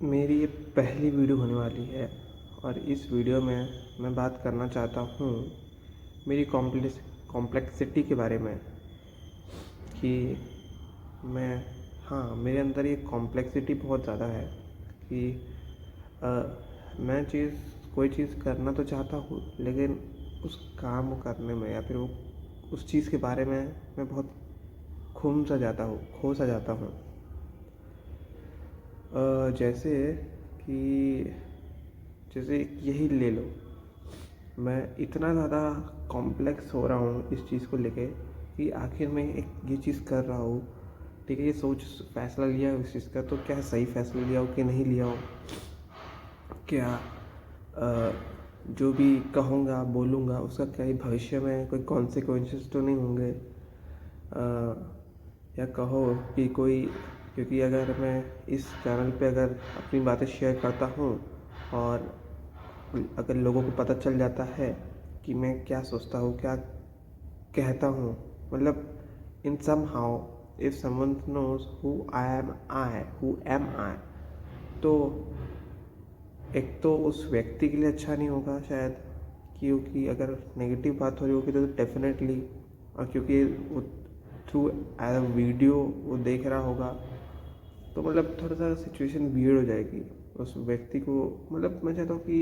मेरी ये पहली वीडियो होने वाली है और इस वीडियो में मैं बात करना चाहता हूँ मेरी कॉम्प्लेक्सिटी के बारे में कि मैं हाँ मेरे अंदर ये कॉम्प्लेक्सिटी बहुत ज़्यादा है कि अ, मैं कोई चीज़ करना तो चाहता हूँ लेकिन उस काम को करने में या फिर वो उस चीज़ के बारे में मैं बहुत खो सा जाता हूँ। जैसे कि जैसे यही ले लो, मैं इतना ज़्यादा कॉम्प्लेक्स हो रहा हूँ इस चीज़ को लेके कि आखिर मैं एक ये चीज़ कर रहा हूँ, ठीक है, ये सोच फ़ैसला लिया है उस चीज़ का, तो क्या सही फ़ैसला लिया हो कि नहीं लिया हो, क्या जो भी कहूँगा बोलूँगा उसका क्या ही भविष्य में कोई कॉन्सिक्वेंसेस तो नहीं होंगे, या कहो कि कोई, क्योंकि अगर मैं इस चैनल पे अगर अपनी बातें शेयर करता हूँ और अगर लोगों को पता चल जाता है कि मैं क्या सोचता हूँ, क्या कहता हूँ, मतलब in somehow if someone knows who am I, तो एक तो उस व्यक्ति के लिए अच्छा नहीं होगा शायद, क्योंकि अगर नेगेटिव बात हो रही होगी तो डेफिनेटली, और क्योंकि वो थ्रू एज अ वीडियो वो देख रहा होगा, तो मतलब थोड़ा सा सिचुएशन वियर्ड हो जाएगी उस व्यक्ति को। मतलब मैं चाहता हूँ कि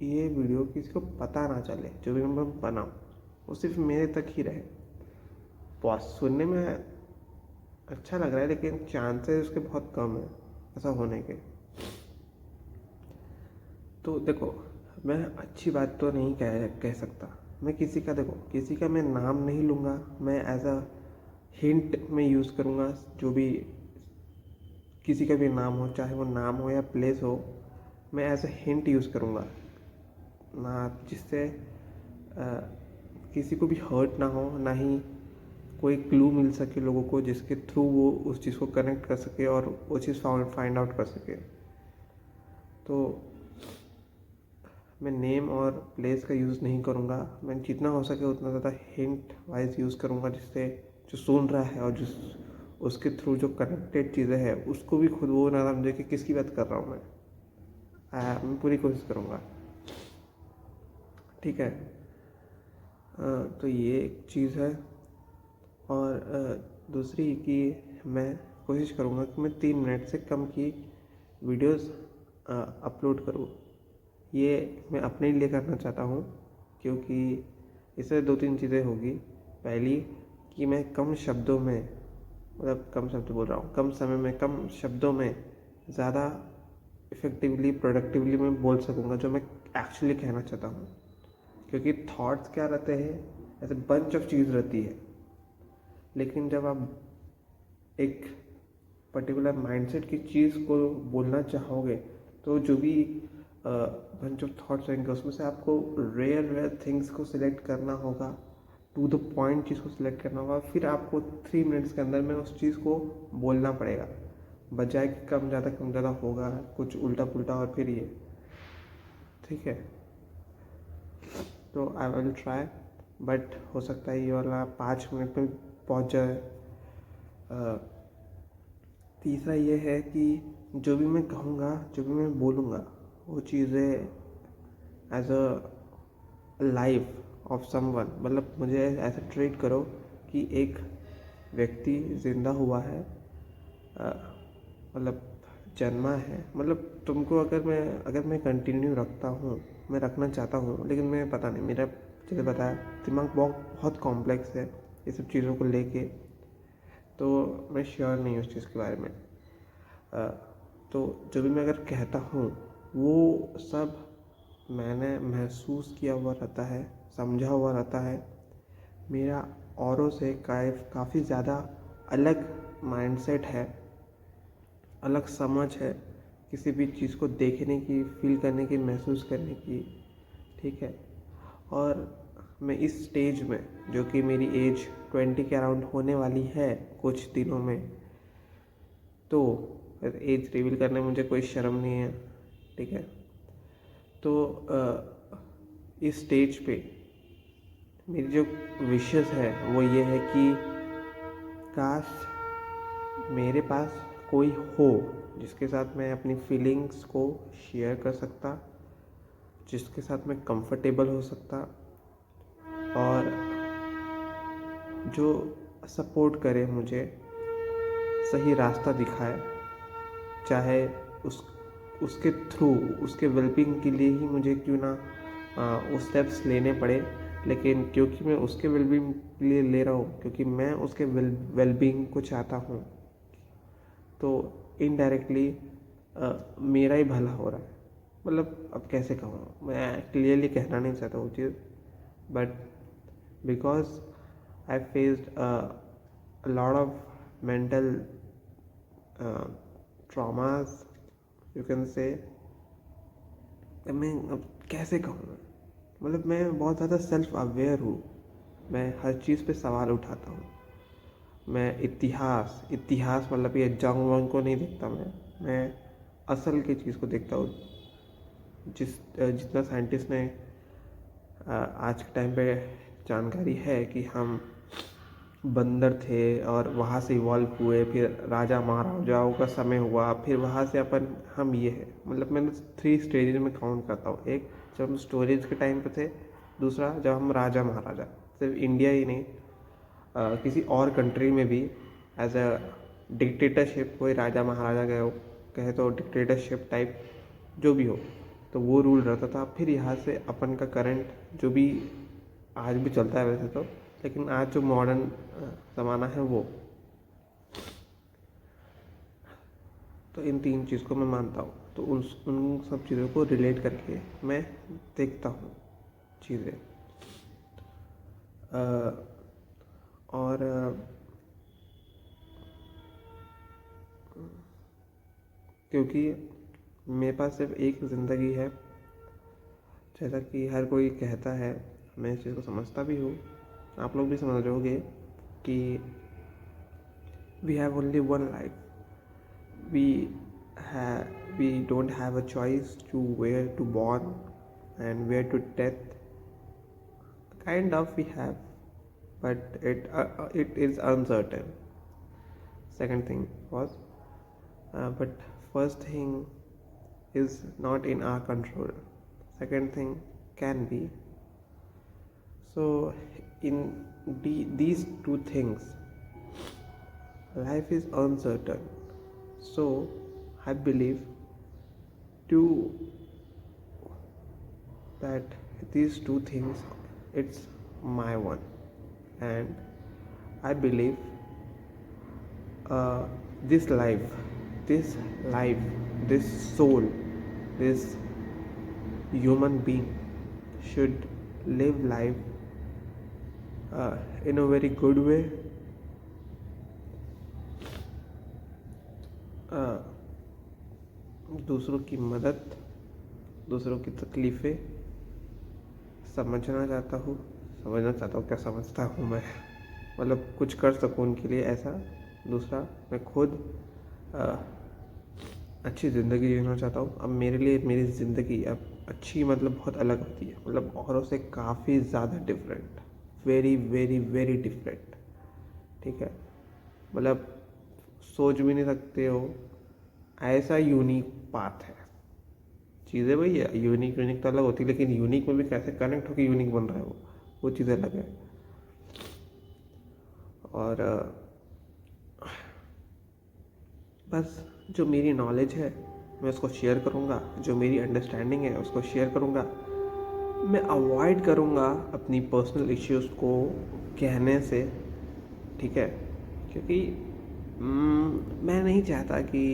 ये वीडियो किसी को पता ना चले, जो भी मैं बनाऊँ वो सिर्फ मेरे तक ही रहे। बहुत सुनने में अच्छा लग रहा है लेकिन चांसेस उसके बहुत कम है ऐसा होने के। तो देखो, मैं अच्छी बात तो नहीं कह सकता, मैं किसी का मैं नाम नहीं लूँगा, मैं एज अ हिंट में यूज़ करूँगा। जो भी किसी का भी नाम हो, चाहे वो नाम हो या प्लेस हो, मैं एज अ हिंट यूज़ करूँगा ना, जिससे किसी को भी हर्ट ना हो, ना ही कोई क्लू मिल सके लोगों को जिसके थ्रू वो उस चीज़ को कनेक्ट कर सके और वो चीज़ फाइंड आउट कर सके। तो मैं नेम और प्लेस का यूज़ नहीं करूँगा, मैं जितना हो सके उतना ज़्यादा हिंट वाइज यूज़ करूँगा, जिससे जो सुन रहा है और जिस उसके थ्रू जो कनेक्टेड चीज़ें हैं उसको भी खुद वो ना समझे कि किसकी बात कर रहा हूँ मैं पूरी कोशिश करूँगा, ठीक है। तो ये एक चीज़ है। और दूसरी कि मैं कोशिश करूँगा कि मैं 3 मिनट से कम की वीडियोस अपलोड करूँ। ये मैं अपने लिए करना चाहता हूँ, क्योंकि इससे 2-3 चीज़ें होगी। पहली कि मैं कम शब्दों में, मतलब कम शब्द बोल रहा हूँ, कम समय में कम शब्दों में ज़्यादा इफ़ेक्टिवली प्रोडक्टिवली मैं बोल सकूँगा जो मैं एक्चुअली कहना चाहता हूँ। क्योंकि थॉट्स क्या रहते हैं, ऐसे बंच ऑफ चीज़ रहती है, लेकिन जब आप एक पर्टिकुलर माइंडसेट की चीज़ को बोलना चाहोगे तो जो भी बंच ऑफ थॉट्स रहेंगे उसमें से आपको रेयर थिंग्स को सिलेक्ट करना होगा, टू द पॉइंट चीज़ को सिलेक्ट करना होगा, फिर आपको 3 मिनट्स के अंदर में उस चीज़ को बोलना पड़ेगा, बजाय कि कम ज़्यादा होगा कुछ उल्टा पुल्टा और फिर ये, ठीक है। तो आई विल ट्राई, बट हो सकता है ये वाला 5 मिनट में पहुंच जाए। तीसरा ये है कि जो भी मैं कहूँगा, जो भी मैं बोलूँगा, वो चीज़ें as a life of someone, मतलब मुझे ऐसा ट्रीट करो कि एक व्यक्ति ज़िंदा हुआ है, मतलब जन्मा है, मतलब तुमको अगर मैं कंटिन्यू रखता हूँ, मैं रखना चाहता हूँ, लेकिन मैं पता नहीं, मेरा जैसे बताया दिमाग बहुत कॉम्प्लेक्स है ये सब चीज़ों को लेके, तो मैं श्योर नहीं हूँ उस चीज़ के बारे में। तो जो भी मैं अगर कहता हूँ वो सब मैंने महसूस किया हुआ रहता है, समझा हुआ रहता है। मेरा औरों से काफ़ी ज़्यादा अलग माइंडसेट है, अलग समझ है किसी भी चीज़ को देखने की, फील करने की, महसूस करने की, ठीक है। और मैं इस स्टेज में, जो कि मेरी एज 20 के अराउंड होने वाली है कुछ दिनों में, तो एज रिवील करने में मुझे कोई शर्म नहीं है, ठीक है। तो इस स्टेज पे मेरी जो विशेस है वो ये है कि काश मेरे पास कोई हो जिसके साथ मैं अपनी फीलिंग्स को शेयर कर सकता, जिसके साथ मैं कंफर्टेबल हो सकता, और जो सपोर्ट करे, मुझे सही रास्ता दिखाए, चाहे उसके थ्रू, उसके वेलबींग के लिए ही मुझे क्यों ना वो स्टेप्स लेने पड़े, लेकिन क्योंकि मैं उसके वेलबींग के लिए ले रहा हूँ, क्योंकि मैं उसके वेलबींग को चाहता हूँ, तो इनडायरेक्टली मेरा ही भला हो रहा है। मतलब अब कैसे कहूँ, मैं क्लियरली कहना नहीं चाहता वो चीज़, but because I faced lot of mental traumas, you can say. मैं अब कैसे कहूँ, मतलब मैं बहुत ज़्यादा सेल्फ अवेयर हूँ, मैं हर चीज़ पे सवाल उठाता हूँ। मैं इतिहास मतलब ये जंग वंग को नहीं देखता, मैं असल की चीज़ को देखता हूँ। जितना साइंटिस्ट ने आज के टाइम पे जानकारी है कि हम बंदर थे और वहाँ से इवॉल्व हुए, फिर राजा महाराजाओं का समय हुआ, फिर वहाँ से हम ये है। मतलब मैंने 3 स्टेजेस में काउंट करता हूँ। एक, जब हम स्टोरेज के टाइम पे थे। दूसरा, जब हम राजा महाराजा, सिर्फ इंडिया ही नहीं, किसी और कंट्री में भी एज अ डिक्टेटरशिप, कोई राजा महाराजा गए हो, कहे तो डिक्टेटरशिप टाइप जो भी हो, तो वो रूल रहता था। फिर यहाँ से अपन का करंट जो भी आज भी चलता है वैसे तो, लेकिन आज जो मॉडर्न ज़माना है वो, तो इन 3 चीज़ को मैं मानता हूँ। तो उन सब चीज़ों को रिलेट करके मैं देखता हूँ चीज़ें। और क्योंकि मेरे पास सिर्फ एक ज़िंदगी है, जैसा कि हर कोई कहता है, मैं इस चीज़ को समझता भी हूँ, आप लोग भी समझ रहोगे कि we have only one life, we don't have a choice to where to born and where to death. Kind of we have, but it is uncertain. Second thing was, but first thing is not in our control. Second thing can be. So in these two things, life is uncertain. So I believe to that these two things, it's my one, and I believe uh, this life, this this soul, this human being should live life in a very good way, दूसरों की मदद, दूसरों की तकलीफ़ें समझना चाहता हूँ, क्या समझता हूँ मैं, मतलब कुछ कर सकूँ उनके लिए ऐसा। दूसरा, मैं खुद अच्छी ज़िंदगी जीना चाहता हूँ। अब मेरे लिए मेरी ज़िंदगी अब अच्छी मतलब बहुत अलग होती है, मतलब औरों से काफ़ी ज़्यादा different, very very very different, ठीक है। मतलब सोच भी नहीं सकते हो, ऐसा यूनिक पाथ है। चीज़ें वही है, यूनिक तो अलग होती है, लेकिन यूनिक में भी कैसे कनेक्ट होकर यूनिक बन रहा है वो चीज़ अलग है। और बस जो मेरी नॉलेज है मैं उसको शेयर करूँगा, जो मेरी अंडरस्टैंडिंग है उसको शेयर करूँगा। मैं अवॉइड करूँगा अपनी पर्सनल इश्यूज़ को कहने से, ठीक है, क्योंकि मैं नहीं चाहता कि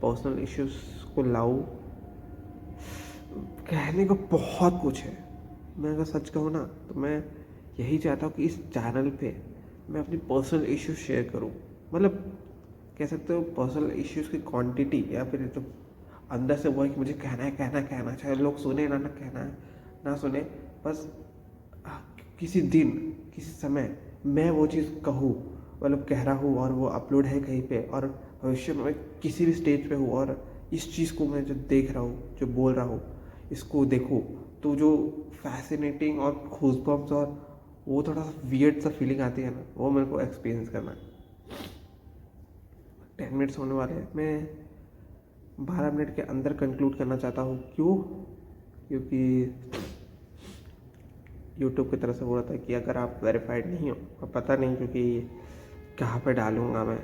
पर्सनल इश्यूज़ को लाऊं। कहने को बहुत कुछ है, मैं अगर सच कहूँ ना तो मैं यही चाहता हूँ कि इस चैनल पे मैं अपनी पर्सनल इश्यूज शेयर करूँ। मतलब कह सकते हो पर्सनल इश्यूज की क्वांटिटी, या फिर तो अंदर से वो है कि मुझे कहना है, चाहे लोग सुने ना कहना है ना सुने, बस किसी दिन किसी समय मैं वो चीज़ कहूँ, मतलब कह रहा हूँ और वो अपलोड है कहीं पे, और भविष्य में किसी भी स्टेज पे हूँ और इस चीज़ को मैं जो देख रहा हूँ, जो बोल रहा हूँ, इसको देखूँ, तो जो फैसिनेटिंग और गूज़बम्प्स और वो थोड़ा सा वियर्ड सा फीलिंग आती है ना, वो मेरे को एक्सपीरियंस करना है। 10 मिनट्स होने वाले हैं। मैं 12 मिनट के अंदर कंक्लूड करना चाहता हूँ। क्यों? क्योंकि यूट्यूब की तरफ से बोला था कि अगर आप वेरीफाइड नहीं हो, अब पता नहीं क्योंकि कहाँ पे डालूँगा मैं।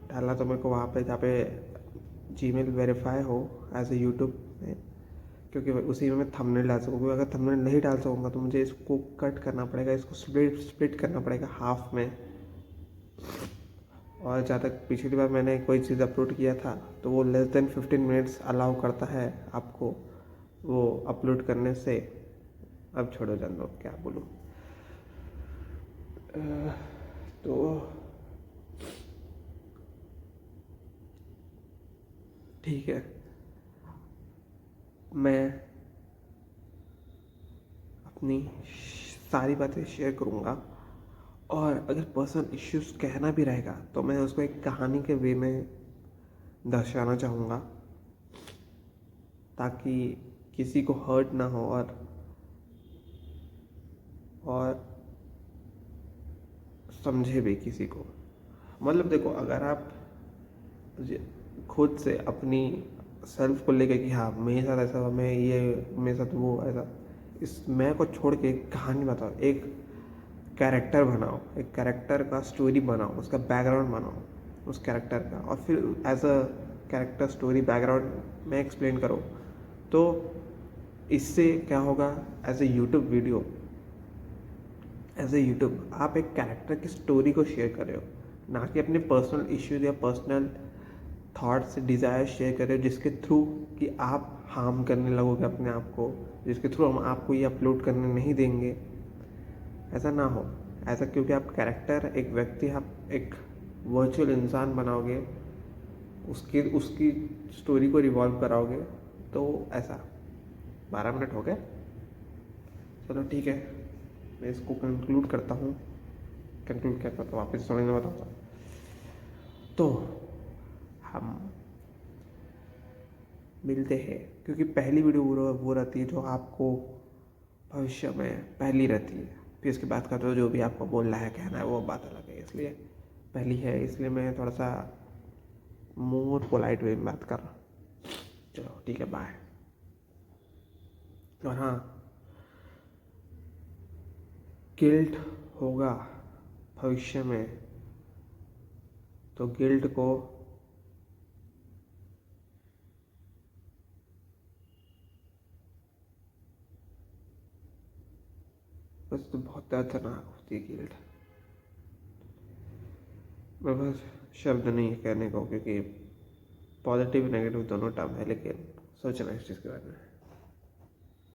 डालना तो मेरे को वहाँ पे जहाँ पे जीमेल वेरीफाई हो एज ए यूट्यूब में, क्योंकि उसी में मैं थंबनेल डाल सकूँगा। अगर थंबनेल नहीं डाल सकूँगा तो मुझे इसको कट करना पड़ेगा, इसको स्प्लिट करना पड़ेगा हाफ में। और जहाँ तक पिछली बार मैंने कोई चीज़ अपलोड किया था तो वो लेस देन 15 मिनट्स अलाउ करता है आपको वो अपलोड करने से। अब छोड़ो, जान दो क्या बोलूँ। तो ठीक है, मैं अपनी सारी बातें शेयर करूँगा। और अगर पर्सनल इश्यूज कहना भी रहेगा तो मैं उसको एक कहानी के वे में दर्शाना चाहूँगा, ताकि किसी को हर्ट ना हो। और समझे भी किसी को। मतलब देखो, अगर आप खुद से अपनी सेल्फ को लेके कि हाँ मेरे साथ ऐसा हुआ, मैं ये मेरे साथ वो ऐसा, इस मैं को छोड़ के एक कहानी बताओ, एक कैरेक्टर बनाओ, एक कैरेक्टर का स्टोरी बनाओ, उसका बैकग्राउंड बनाओ उस कैरेक्टर का, और फिर as a character story background में एक्सप्लेन करो। तो इससे क्या होगा, as a YouTube video, as a YouTube आप एक कैरेक्टर की स्टोरी को शेयर कर रहे हो, ना कि अपने पर्सनल इश्यूज या पर्सनल थॉट्स डिज़ायर शेयर कर रहे हो, जिसके थ्रू कि आप हार्म करने लगोगे अपने आप को, जिसके थ्रू हम आपको ये अपलोड करने नहीं देंगे। ऐसा ना हो। ऐसा क्योंकि आप कैरेक्टर, एक व्यक्ति, आप एक वर्चुअल इंसान बनाओगे, उसकी उसकी स्टोरी को रिवॉल्व कराओगे। तो ऐसा 12 मिनट हो गए, चलो ठीक है, मैं इसको कंक्लूड करता हूँ। कंक्लूड क्या करता हूँ वापस समझ में बताऊँगा। तो हम मिलते हैं, क्योंकि पहली वीडियो वो रहती है जो आपको भविष्य में पहली रहती है। फिर इसके बाद का तो जो भी आपको बोलना है, कहना है, वो बात अलग है। इसलिए पहली है, इसलिए मैं थोड़ा सा मोर पोलाइट वे में बात कर रहा हूँ। चलो ठीक है, बाय। और हाँ, गिल्ट होगा भविष्य में तो गिल्ट को बस, तो बहुत दर्दनाक होती है गिल्ट। मैं बस शब्द नहीं है कहने को, क्योंकि पॉजिटिव नेगेटिव दोनों टर्म है, लेकिन सोचना इस चीज़ के बारे में।